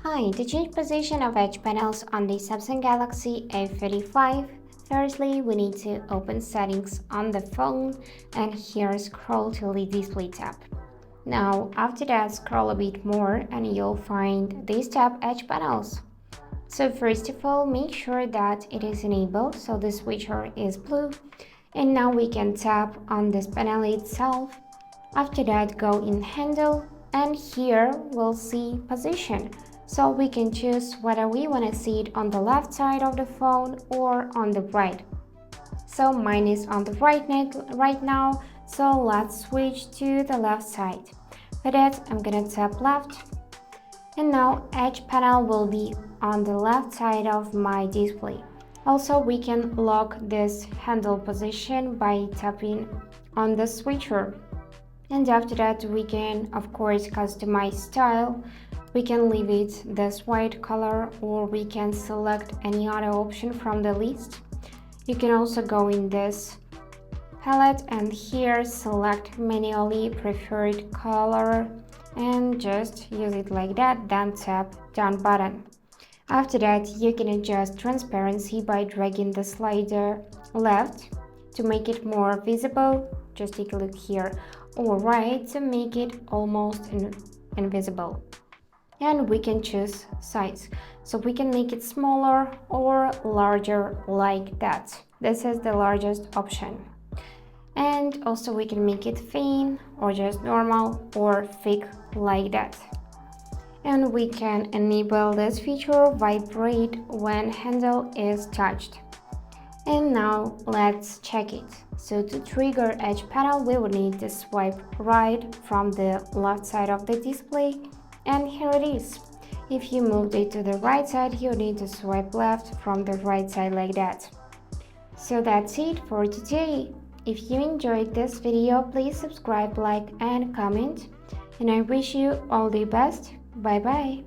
Hi, to change position of edge panels on the Samsung Galaxy A35, firstly we need to open settings on the phone and here scroll till the display tab. Now after that scroll a bit more and you'll find this tab edge panels. So first of all make sure that it is enabled so the switcher is blue, and now we can tap on this panel itself. After that go in handle and here we'll see position. So we can choose whether we want to see it on the left side of the phone or on the right. So mine is on the right now, so let's switch to the left side. For that I'm gonna tap left, and now edge panel will be on the left side of my display. Also we can lock this handle position by tapping on the switcher. And after that we can of course customize style. We can leave it this white color or we can select any other option from the list. You can also go in this palette and here select manually preferred color and just use it like that, then tap down button. After that you can adjust transparency by dragging the slider left to make it more visible, just take a look here, or right to make it almost invisible. And we can choose size, so we can make it smaller or larger like that. This is the largest option. And also we can make it thin or just normal or thick like that. And we can enable this feature vibrate when handle is touched. And now let's check it. So to trigger edge panel we will need to swipe right from the left side of the display. And here it is. If you moved it to the right side, you need to swipe left from the right side like that. So that's it for today. If you enjoyed this video, please subscribe, like and comment. And I wish you all the best. Bye bye.